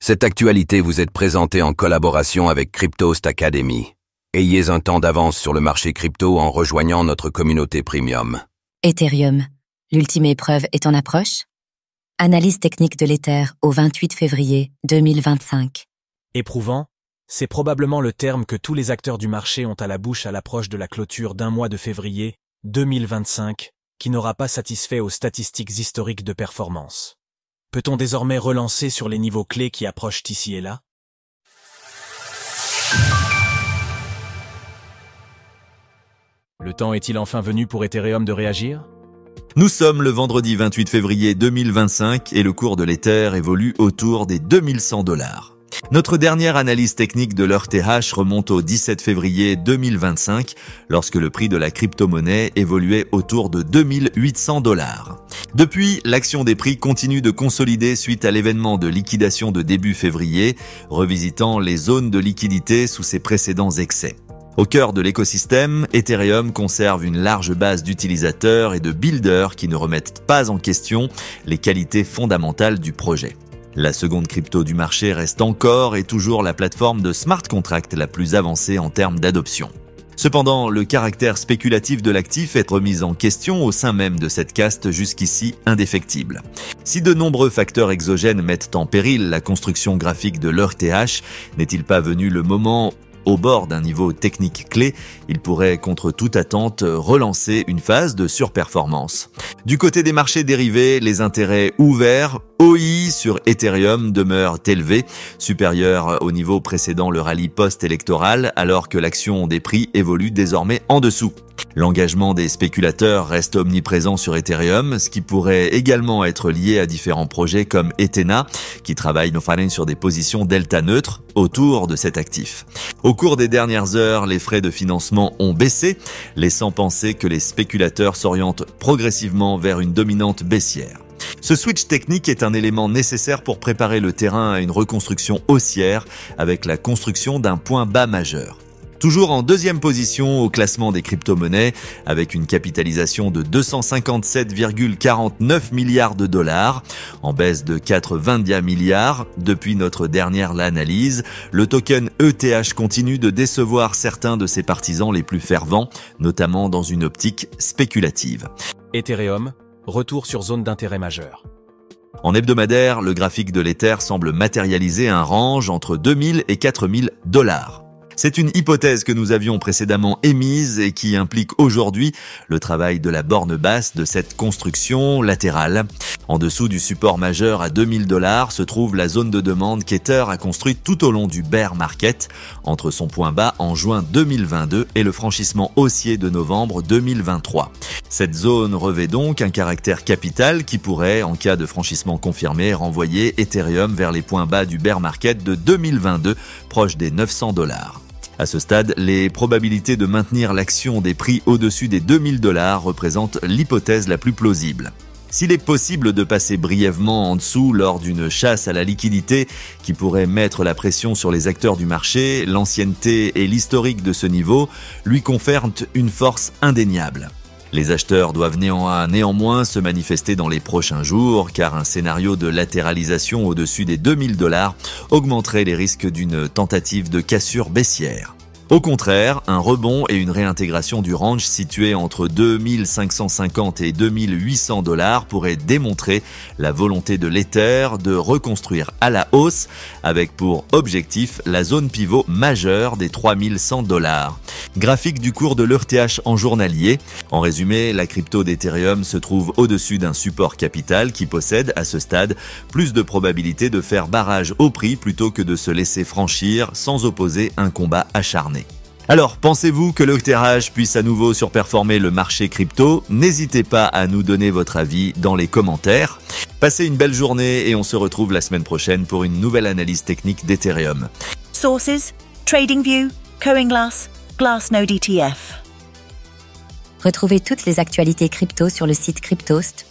Cette actualité vous est présentée en collaboration avec Cryptost Academy. Ayez un temps d'avance sur le marché crypto en rejoignant notre communauté premium. Ethereum, l'ultime épreuve est en approche? Analyse technique de l'Ether au 28 février 2025. Éprouvant, c'est probablement le terme que tous les acteurs du marché ont à la bouche à l'approche de la clôture d'un mois de février 2025, qui n'aura pas satisfait aux statistiques historiques de performance. Peut-on désormais relancer sur les niveaux clés qui approchent ici et là? Le temps est-il enfin venu pour Ethereum de réagir? Nous sommes le vendredi 28 février 2025 et le cours de l'Ether évolue autour des 2100 $. Notre dernière analyse technique de l'ETH remonte au 17 février 2025 lorsque le prix de la crypto-monnaie évoluait autour de 2800 $. Depuis, l'action des prix continue de consolider suite à l'événement de liquidation de début février, revisitant les zones de liquidité sous ses précédents excès. Au cœur de l'écosystème, Ethereum conserve une large base d'utilisateurs et de builders qui ne remettent pas en question les qualités fondamentales du projet. La seconde crypto du marché reste encore et toujours la plateforme de smart contract la plus avancée en termes d'adoption. Cependant, le caractère spéculatif de l'actif est remis en question au sein même de cette caste jusqu'ici indéfectible. Si de nombreux facteurs exogènes mettent en péril la construction graphique de l'ETH, n'est-il pas venu le moment au bord d'un niveau technique clé, il pourrait contre toute attente relancer une phase de surperformance. Du côté des marchés dérivés, les intérêts ouverts, OI sur Ethereum demeurent élevés, supérieurs au niveau précédent le rallye post-électoral, alors que l'action des prix évolue désormais en dessous. L'engagement des spéculateurs reste omniprésent sur Ethereum, ce qui pourrait également être lié à différents projets comme Ethena, qui travaille sur des positions delta neutres autour de cet actif. Au cours des dernières heures, les frais de financement ont baissé, laissant penser que les spéculateurs s'orientent progressivement vers une dominante baissière. Ce switch technique est un élément nécessaire pour préparer le terrain à une reconstruction haussière avec la construction d'un point bas majeur. Toujours en deuxième position au classement des crypto-monnaies, avec une capitalisation de 257,49 milliards de $, en baisse de 4,20 milliards depuis notre dernière analyse, le token ETH continue de décevoir certains de ses partisans les plus fervents, notamment dans une optique spéculative. Ethereum, retour sur zone d'intérêt majeur. En hebdomadaire, le graphique de l'Ether semble matérialiser un range entre 2000 et 4000 $. C'est une hypothèse que nous avions précédemment émise et qui implique aujourd'hui le travail de la borne basse de cette construction latérale. En dessous du support majeur à 2000 $ se trouve la zone de demande qu'Ether a construite tout au long du bear market, entre son point bas en juin 2022 et le franchissement haussier de novembre 2023. Cette zone revêt donc un caractère capital qui pourrait, en cas de franchissement confirmé, renvoyer Ethereum vers les points bas du bear market de 2022, proche des 900 $. À ce stade, les probabilités de maintenir l'action des prix au-dessus des 2000 $ représentent l'hypothèse la plus plausible. S'il est possible de passer brièvement en dessous lors d'une chasse à la liquidité qui pourrait mettre la pression sur les acteurs du marché, l'ancienneté et l'historique de ce niveau lui confèrent une force indéniable. Les acheteurs doivent néanmoins se manifester dans les prochains jours car un scénario de latéralisation au-dessus des 2000 $ augmenterait les risques d'une tentative de cassure baissière. Au contraire, un rebond et une réintégration du range situé entre 2550 et 2800 $ pourraient démontrer la volonté de l'Ether de reconstruire à la hausse avec pour objectif la zone pivot majeure des 3100 $. Graphique du cours de l'ETH en journalier. En résumé, la crypto d'Ethereum se trouve au-dessus d'un support capital qui possède à ce stade plus de probabilités de faire barrage au prix plutôt que de se laisser franchir sans opposer un combat acharné. Alors, pensez-vous que l'ETH puisse à nouveau surperformer le marché crypto? N'hésitez pas à nous donner votre avis dans les commentaires. Passez une belle journée et on se retrouve la semaine prochaine pour une nouvelle analyse technique d'Ethereum. Sources, TradingView, CoinGlass, Glassnode ETF. Retrouvez toutes les actualités crypto sur le site cryptost.fr.